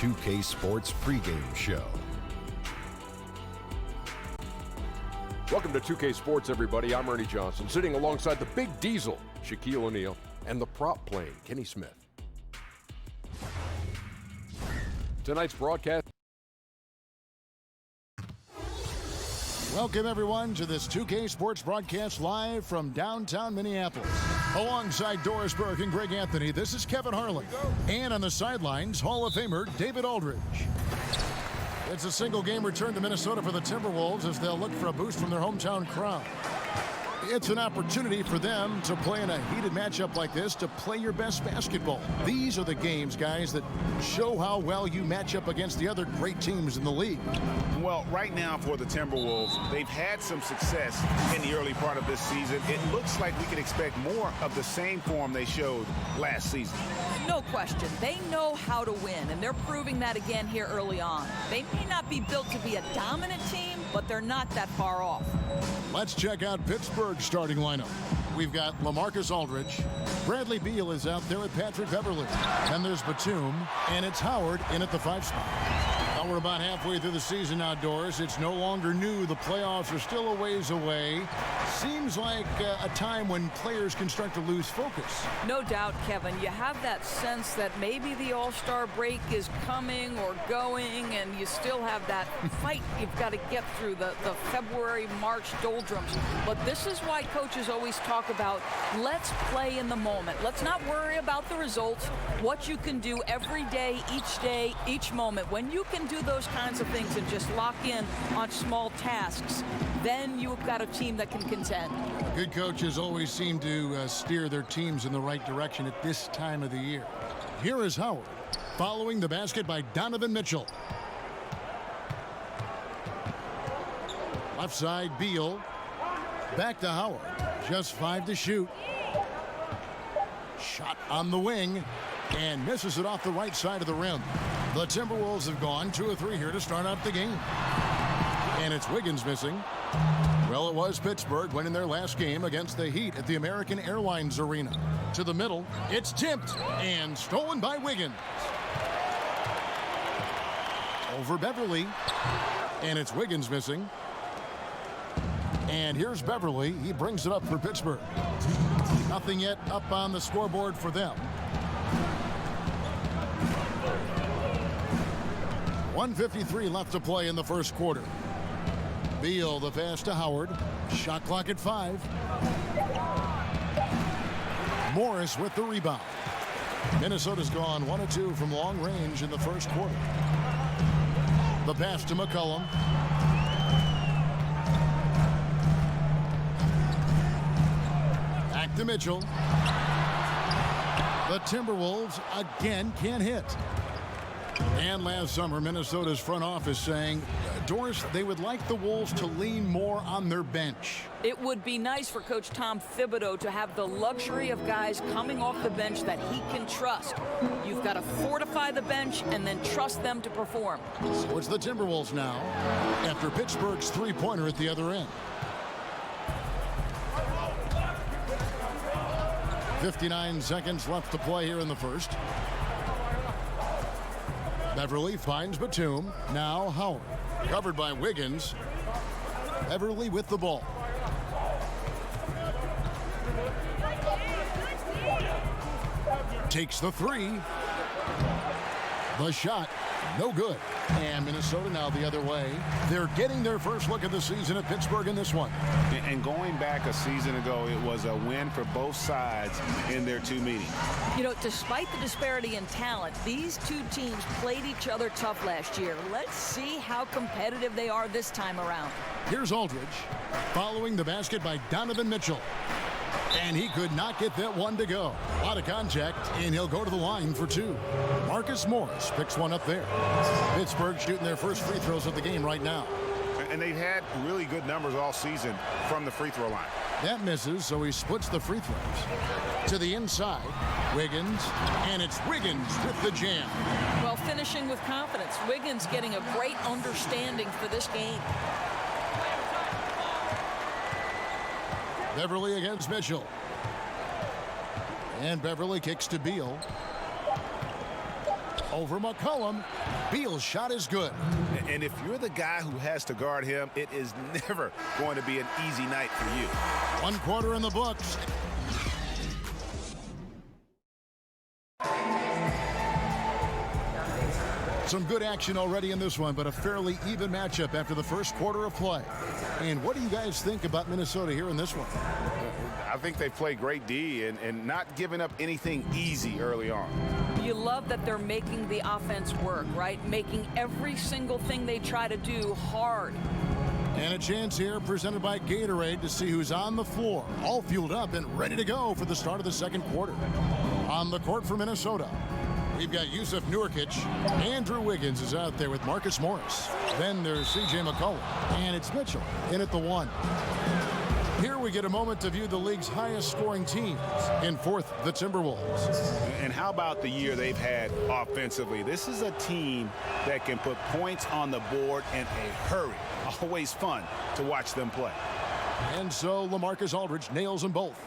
2K Sports pregame show. Welcome to 2K Sports, everybody. I'm Ernie Johnson, sitting alongside the Big Diesel, Shaquille O'Neal, and the prop plane, Kenny Smith. Tonight's broadcast. Welcome, everyone, to this 2K Sports broadcast live from downtown Minneapolis. Alongside Doris Burke and Greg Anthony, this is Kevin Harlan. And on the sidelines, Hall of Famer David Aldridge. It's a single-game return to Minnesota for the Timberwolves as they'll look for a boost from their hometown crowd. It's an opportunity for them to play in a heated matchup like this, to play your best basketball. These are the games, guys, that show how well you match up against the other great teams in the league. Well, right now for the Timberwolves, they've had some success in the early part of this season. It looks like we can expect more of the same form they showed last season. No question. They know how to win, and they're proving that again here early on. They may not be built to be a dominant team, but they're not that far off. Let's check out Pittsburgh's starting lineup. We've got LaMarcus Aldridge. Bradley Beal is out there with Patrick Beverley. And there's Batum, and it's Howard in at the 5 spot. Now we're about halfway through the season outdoors. It's no longer new. The playoffs are still a ways away. Seems like a time when players can start to lose focus. No doubt, Kevin. You have that sense that maybe the All-Star break is coming or going, and you still have that fight you've got to get through, the February, March doldrums. But this is why coaches always talk about, let's play in the moment. Let's not worry about the results, what you can do every day, each moment. When you can do those kinds of things and just lock in on small tasks, then you've got a team that can contend. Good coaches always seem to steer their teams in the right direction at this time of the year. Here is Howard, following the basket by Donovan Mitchell. Left side, Beal. Back to Howard. Just 5 to shoot. Shot on the wing. And misses it off the right side of the rim. The Timberwolves have gone 2 of 3 here to start out the game. And it's Wiggins missing. Well, it was Pittsburgh winning their last game against the Heat at the American Airlines Arena. To the middle, it's tipped and stolen by Wiggins. Over Beverley. And it's Wiggins missing. And here's Beverley. He brings it up for Pittsburgh. Nothing yet up on the scoreboard for them. 1:53 left to play in the first quarter. Beal, the pass to Howard. Shot clock at 5. Morris with the rebound. Minnesota's gone 1 of 2 from long range in the first quarter. The pass to McCollum. Back to Mitchell. The Timberwolves again can't hit. And last summer, Minnesota's front office saying, Doris, they would like the Wolves to lean more on their bench. It would be nice for Coach Tom Thibodeau to have the luxury of guys coming off the bench that he can trust. You've got to fortify the bench and then trust them to perform. So it's the Timberwolves now, after Pittsburgh's three-pointer at the other end. 59 seconds left to play here in the first. Beverley finds Batum. Now Howard. Covered by Wiggins. Beverley with the ball. Takes the 3. The shot, no good. And Minnesota now the other way. They're getting their first look at the season at Pittsburgh in this one. And going back a season ago, it was a win for both sides in their 2 meetings. You know, despite the disparity in talent, these two teams played each other tough last year. Let's see how competitive they are this time around. Here's Aldridge, following the basket by Donovan Mitchell. And he could not get that one to go. A lot of contact, and he'll go to the line for 2. Marcus Morris picks one up there. Pittsburgh shooting their first free throws of the game right now. And they've had really good numbers all season from the free throw line. That misses, so he splits the free throws. To the inside, Wiggins, and it's Wiggins with the jam. Well, finishing with confidence. Wiggins getting a great understanding for this game. Beverley against Mitchell. And Beverley kicks to Beal. Over McCollum. Beal's shot is good. And if you're the guy who has to guard him, it is never going to be an easy night for you. 1 quarter in the books. Some good action already in this one, but a fairly even matchup after the first quarter of play. And what do you guys think about Minnesota here in this one? I think they play great D and not giving up anything easy early on. You love that they're making the offense work, right? Making every single thing they try to do hard. And a chance here presented by Gatorade to see who's on the floor, all fueled up and ready to go for the start of the second quarter. On the court for Minnesota, we've got Yusuf Nurkic. Andrew Wiggins is out there with Marcus Morris. Then there's C.J. McCollum. And it's Mitchell in at the 1. Here we get a moment to view the league's highest scoring teams. In fourth, the Timberwolves. And how about the year they've had offensively? This is a team that can put points on the board in a hurry. Always fun to watch them play. And so LaMarcus Aldridge nails them both.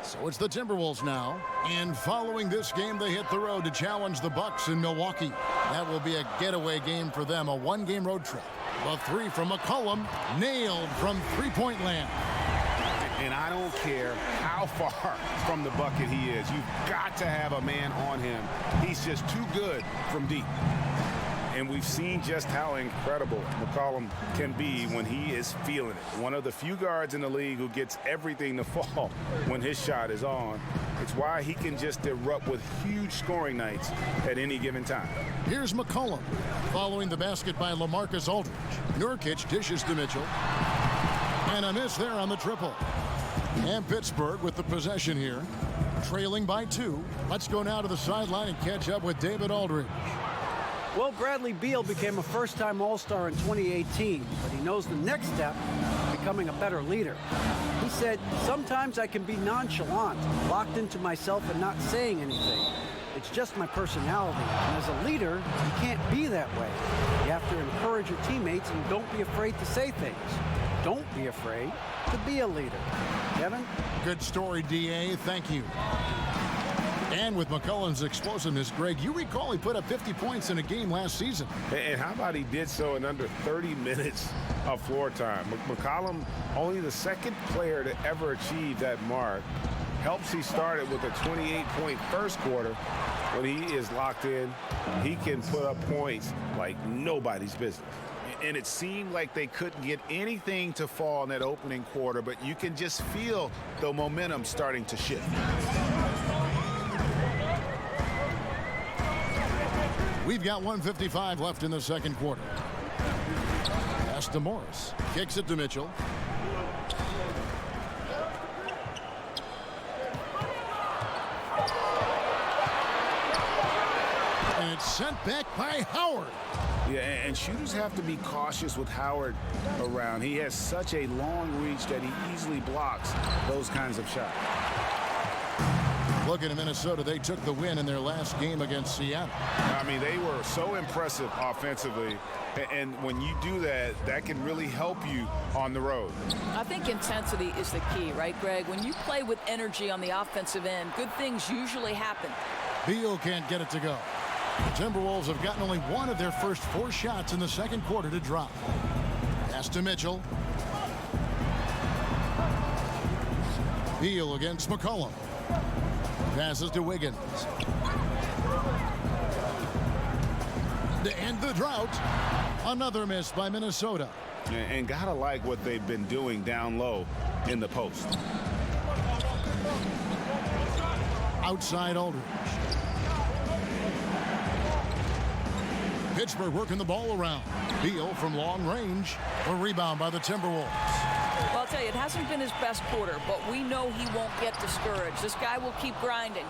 So it's the Timberwolves now. And following this game, they hit the road to challenge the Bucks in Milwaukee. That will be a getaway game for them, a 1-game road trip. The 3 from McCollum, nailed from three-point land. And I don't care how far from the bucket he is. You've got to have a man on him. He's just too good from deep. And we've seen just how incredible McCollum can be when he is feeling it. One of the few guards in the league who gets everything to fall when his shot is on. It's why he can just erupt with huge scoring nights at any given time. Here's McCollum following the basket by LaMarcus Aldridge. Nurkic dishes to Mitchell. And a miss there on the triple. And Pittsburgh with the possession here, trailing by 2. Let's go now to the sideline and catch up with David Aldridge. Well, Bradley Beal became a first-time All-Star in 2018, but he knows the next step, becoming a better leader. He said, "Sometimes I can be nonchalant, locked into myself and not saying anything. It's just my personality. And as a leader, you can't be that way. You have to encourage your teammates and don't be afraid to say things. Don't be afraid to be a leader." Kevin? Good story, D.A. Thank you. And with McCollum's explosiveness, Greg, you recall he put up 50 points in a game last season. And how about he did so in under 30 minutes of floor time? McCollum, only the second player to ever achieve that mark. Helps he started with a 28-point first quarter. When he is locked in, he can put up points like nobody's business. And it seemed like they couldn't get anything to fall in that opening quarter, but you can just feel the momentum starting to shift. We've got 1:55 left in the second quarter. Pass to Morris. Kicks it to Mitchell. And it's sent back by Howard. Yeah, and shooters have to be cautious with Howard around. He has such a long reach that he easily blocks those kinds of shots. Looking at Minnesota, they took the win in their last game against Seattle. I mean, they were so impressive offensively. And when you do that, that can really help you on the road. I think intensity is the key, right, Greg? When you play with energy on the offensive end, good things usually happen. Beal can't get it to go. The Timberwolves have gotten only one of their first 4 shots in the second quarter to drop. Pass to Mitchell. Beal against McCollum. Passes to Wiggins. To end the drought, another miss by Minnesota. And gotta like what they've been doing down low in the post. Outside Aldridge. Pittsburgh working the ball around. Beal from long range. A rebound by the Timberwolves. Well, I'll tell you, it hasn't been his best quarter, but we know he won't get discouraged. This guy will keep grinding.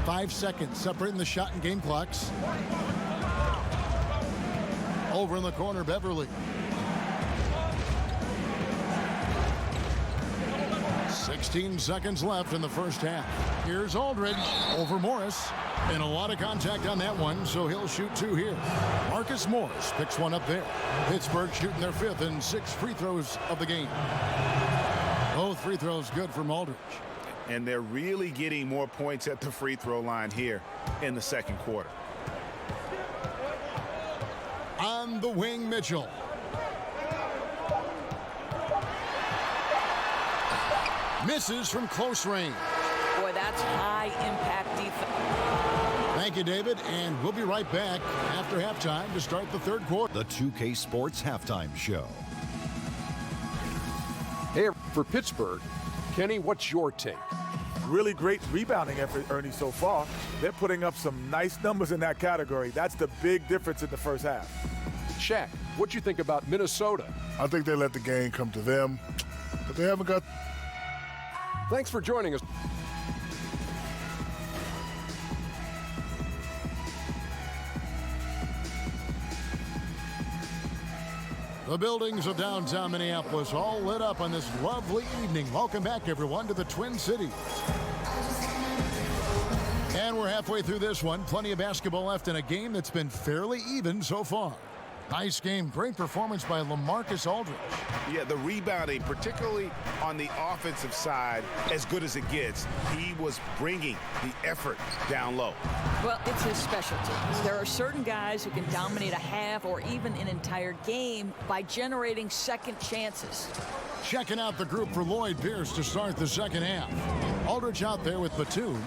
5 seconds separating the shot and game clocks. Over in the corner, Beverly. 16 seconds left in the first half. Here's Aldridge over Morris. And a lot of contact on that one, so he'll shoot 2 here. Marcus Morris picks one up there. Pittsburgh shooting their 5th and 6th free throws of the game. Both free throws good from Aldridge. And they're really getting more points at the free throw line here in the second quarter. On the wing, Mitchell. Misses from close range. Boy, that's high-impact defense. Thank you, David, and we'll be right back after halftime to start the third quarter. The 2K Sports Halftime Show. Hey, for Pittsburgh, Kenny, what's your take? Really great rebounding effort, Ernie, so far. They're putting up some nice numbers in that category. That's the big difference in the first half. Shaq, what you think about Minnesota? I think they let the game come to them, but they haven't got... Thanks for joining us. The buildings of downtown Minneapolis all lit up on this lovely evening. Welcome back, everyone, to the Twin Cities. And we're halfway through this one. Plenty of basketball left in a game that's been fairly even so far. Nice game. Great performance by LaMarcus Aldridge. Yeah, the rebounding, particularly on the offensive side, as good as it gets. He was bringing the effort down low. Well, it's his specialty. There are certain guys who can dominate a half or even an entire game by generating second chances. Checking out the group for Lloyd Pierce to start the second half. Aldridge out there with Batum.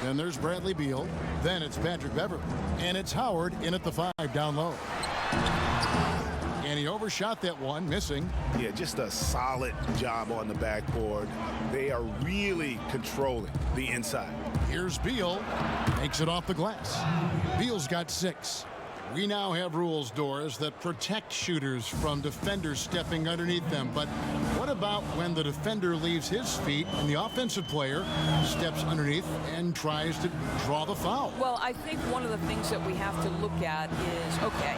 Then there's Bradley Beal. Then it's Patrick Beverley. And it's Howard in at the 5 down low. And he overshot that one, missing. Yeah, just a solid job on the backboard. They are really controlling the inside. Here's Beal. Makes it off the glass. Beal's got 6. We now have rules, Doris, that protect shooters from defenders stepping underneath them. But what about when the defender leaves his feet and the offensive player steps underneath and tries to draw the foul? Well, I think one of the things that we have to look at is, okay,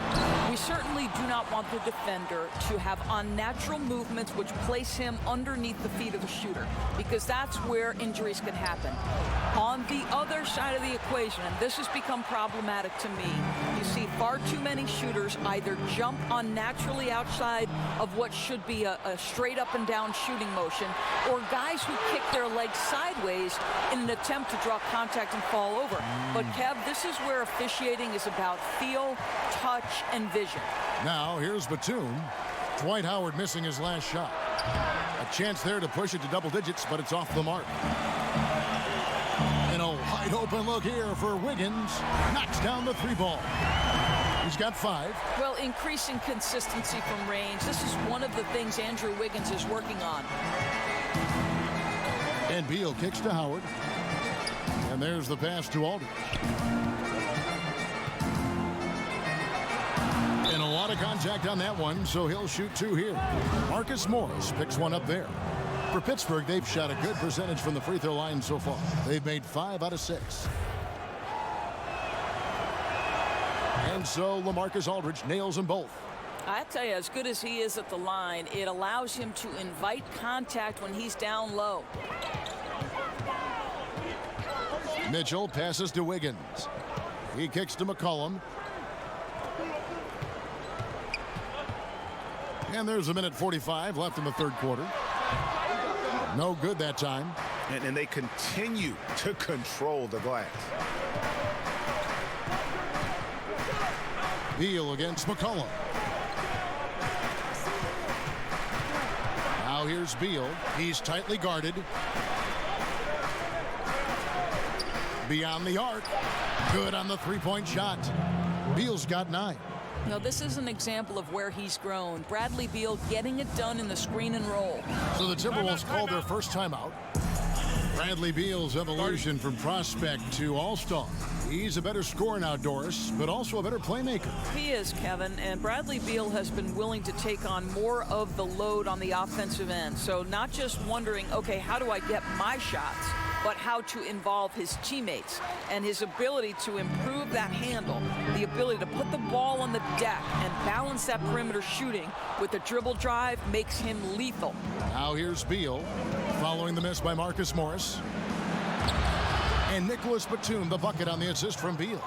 we certainly do not want the defender to have unnatural movements which place him underneath the feet of the shooter, because that's where injuries can happen. On the other side of the equation, and this has become problematic to me, you see far too many shooters either jump unnaturally outside of what should be a straight up and down shooting motion, or guys who kick their legs sideways in an attempt to draw contact and fall over. But Kev, this is where officiating is about feel, touch, and vision. Now here's Batum. Dwight Howard missing his last shot. A chance there to push it to double digits, but it's off the mark. And a wide open look here for Wiggins. Knocks down the 3 ball. He's got 5. Well, increasing consistency from range. This is one of the things Andrew Wiggins is working on. And Beal kicks to Howard. And there's the pass to Aldridge. And a lot of contact on that one, so he'll shoot 2 here. Marcus Morris picks one up there. For Pittsburgh, they've shot a good percentage from the free throw line so far. They've made 5 out of 6. And so LaMarcus Aldridge nails them both. I tell you, as good as he is at the line, it allows him to invite contact when he's down low. Mitchell passes to Wiggins. He kicks to McCollum. And there's 1:45 left in the third quarter. No good that time. And they continue to control the glass. Beal against McCollum. Now here's Beal. He's tightly guarded. Beyond the arc. Good on the 3-point shot. Beal's got 9. Now, this is an example of where he's grown. Bradley Beal getting it done in the screen and roll. So the Timberwolves called their first timeout. Bradley Beal's evolution from prospect to all-star. He's a better scorer now, Doris, but also a better playmaker. He is, Kevin, and Bradley Beal has been willing to take on more of the load on the offensive end. So not just wondering, okay, how do I get my shots, but how to involve his teammates, and his ability to improve that handle, the ability to put the ball on the deck and balance that perimeter shooting with a dribble drive makes him lethal. Now here's Beal, following the miss by Marcus Morris. And Nicholas Batum, the bucket on the assist from Beal.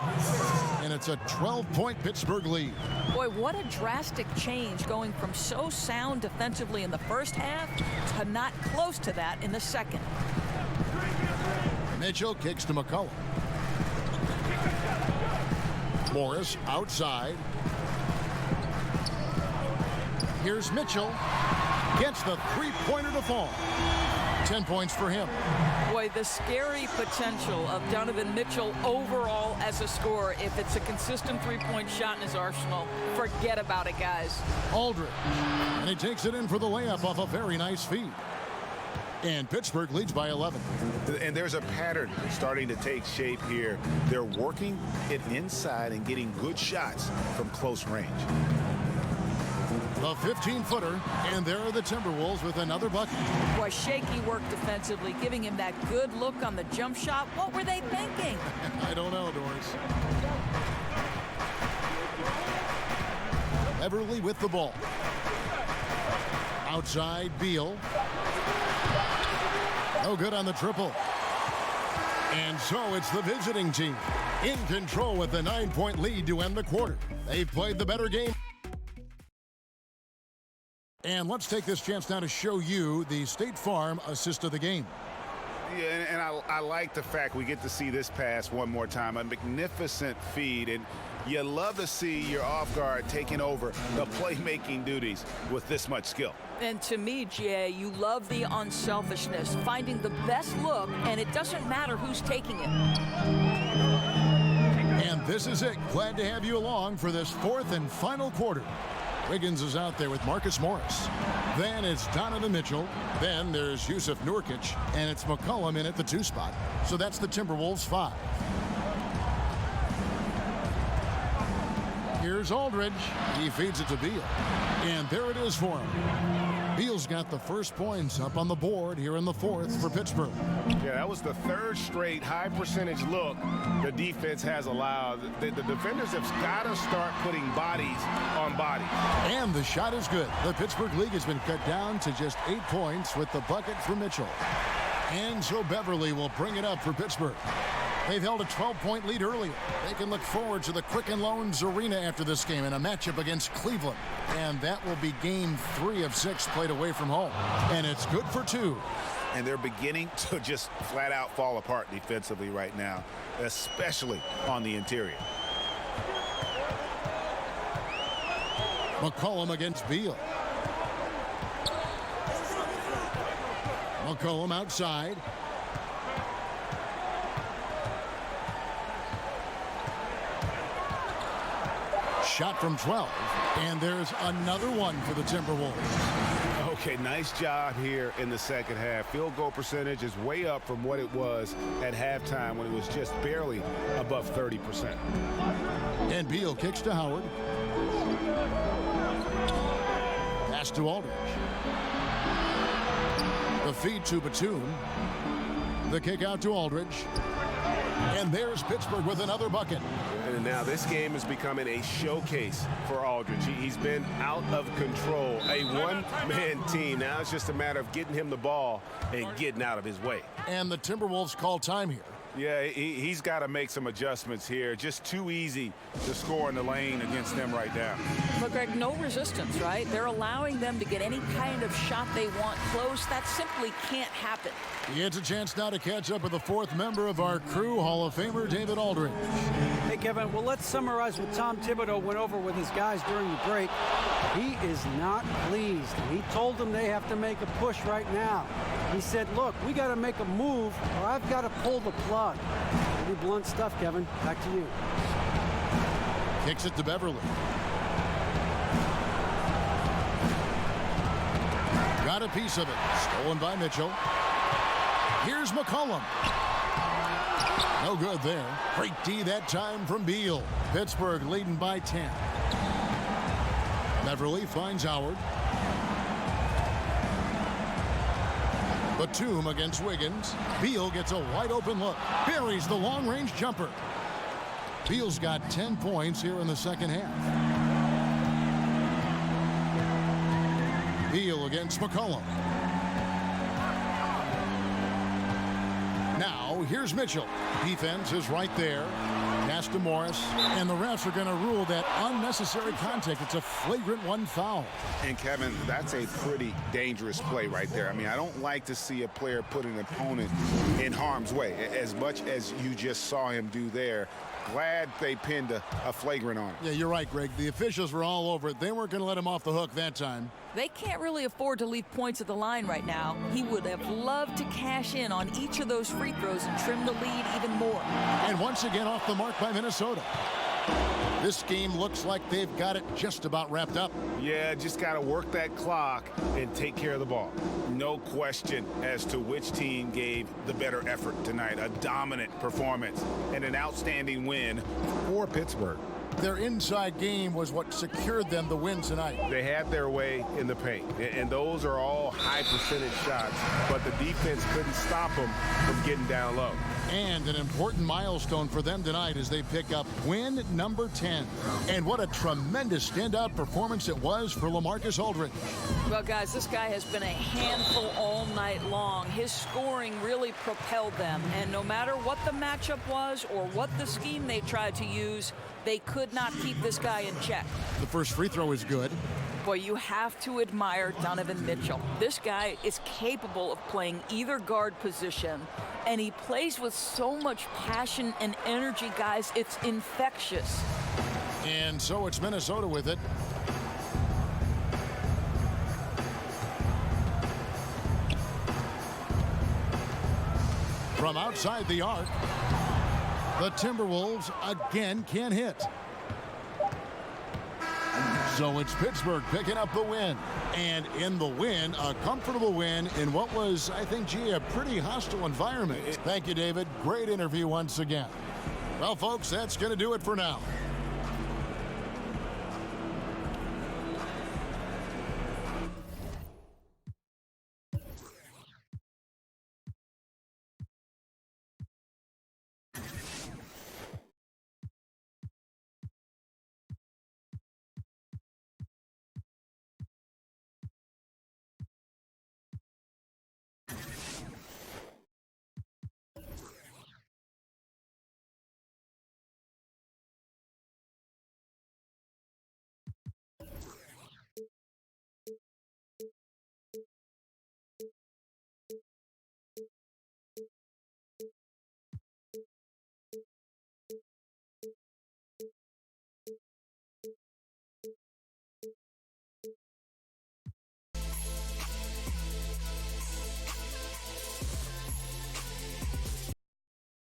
And it's a 12-point Pittsburgh lead. Boy, what a drastic change, going from so sound defensively in the first half to not close to that in the second. Mitchell kicks to McCullough. Morris outside. Here's Mitchell. Gets the three-pointer to fall. 10 points for him. Boy, the scary potential of Donovan Mitchell overall as a scorer. If it's a consistent three-point shot in his arsenal, forget about it, guys. Aldridge. And he takes it in for the layup off a very nice feed. And Pittsburgh leads by 11. And there's a pattern starting to take shape here. They're working it inside and getting good shots from close range. The 15-footer, and there are the Timberwolves with another bucket. Boy, shaky work defensively, giving him that good look on the jump shot. What were they thinking? I don't know, Doris. Beverly with the ball. Outside, Beal. No good on the triple. And so it's the visiting team in control with the 9-point lead to end the quarter. They've played the better game. And let's take this chance now to show you the State Farm assist of the game. Yeah, and I like the fact we get to see this pass one more time. A magnificent feed, and you love to see your off guard taking over the playmaking duties with this much skill. And to me, Jay, you love the unselfishness, finding the best look, and it doesn't matter who's taking it. And this is it. Glad to have you along for this fourth and final quarter. Wiggins is out there with Marcus Morris. Then it's Donovan Mitchell. Then there's Yusuf Nurkic. And it's McCollum in at the 2 spot. So that's the Timberwolves 5. Here's Aldridge. He feeds it to Beal. And there it is for him. Beal's got the first points up on the board here in the fourth for Pittsburgh. Yeah, that was the third straight high percentage look the defense has allowed. The defenders have got to start putting bodies on bodies. And the shot is good. The Pittsburgh League has been cut down to just 8 points with the bucket from Mitchell. And so Beverly will bring it up for Pittsburgh. They've held a 12-point lead earlier. They can look forward to the Quicken Loans Arena after this game in a matchup against Cleveland. And that will be game 3 of 6 played away from home. And it's good for 2. And they're beginning to just flat out fall apart defensively right now, especially on the interior. McCollum against Beal. McCollum outside. Shot from 12, and there's another one for the Timberwolves. Okay, nice job here in the second half. Field goal percentage is way up from what it was at halftime when it was just barely above 30%. And Beal kicks to Howard. Pass to Aldridge. The feed to Batum. The kick out to Aldridge. And there's Pittsburgh with another bucket. And now this game is becoming a showcase for Aldridge. He's been out of control, a one-man team. Now it's just a matter of getting him the ball and getting out of his way. And the Timberwolves call time here. Yeah, he's got to make some adjustments here. Just too easy to score in the lane against them right now. But, Greg, no resistance, right? They're allowing them to get any kind of shot they want close. That simply can't happen. It's a chance now to catch up with the fourth member of our crew, Hall of Famer David Aldridge. Hey, Kevin, well, let's summarize what Tom Thibodeau went over with his guys during the break. He is not pleased. He told them they have to make a push right now. He said, look, we got to make a move or I've got to pull the plug. Pretty blunt stuff, Kevin. Back to you. Kicks it to Beverly. Got a piece of it. Stolen by Mitchell. Here's McCollum. No good there. Great D that time from Beal. Pittsburgh leading by 10. Beverly finds Howard. Batum against Wiggins. Beal gets a wide open look. Buries the long-range jumper. Beal's got 10 points here in the second half. Beal against McCollum. Now, here's Mitchell. Defense is right there. Pass to Morris, and the refs are going to rule that unnecessary contact. It's a flagrant 1 foul. And Kevin, that's a pretty dangerous play right there. I mean, I don't like to see a player put an opponent in harm's way as much as you just saw him do there. Glad they pinned a flagrant on him. Yeah, you're right, Greg. The officials were all over it. They weren't going to let him off the hook that time. They can't really afford to leave points at the line right now. He would have loved to cash in on each of those free throws and trim the lead even more. And once again off the mark by Minnesota. This game looks like they've got it just about wrapped up. Yeah, just got to work that clock and take care of the ball. No question as to which team gave the better effort tonight. A dominant performance and an outstanding win for Pittsburgh. Their inside game was what secured them the win tonight. They had their way in the paint, and those are all high percentage shots, but the defense couldn't stop them from getting down low. And an important milestone for them tonight as they pick up win number 10. And what a tremendous standout performance it was for LaMarcus Aldridge. Well, guys, this guy has been a handful all night long. His scoring really propelled them. And no matter what the matchup was or what the scheme they tried to use, they could not keep this guy in check. The first free throw is good. Boy, you have to admire Donovan Mitchell. This guy is capable of playing either guard position, and he plays with so much passion and energy, guys. It's infectious. And so it's Minnesota with it. From outside the arc, the Timberwolves again can't hit. So it's Pittsburgh picking up the win. And in the win, a comfortable win in what was, I think, gee, a pretty hostile environment. Thank you, David. Great interview once again. Well, folks, that's going to do it for now.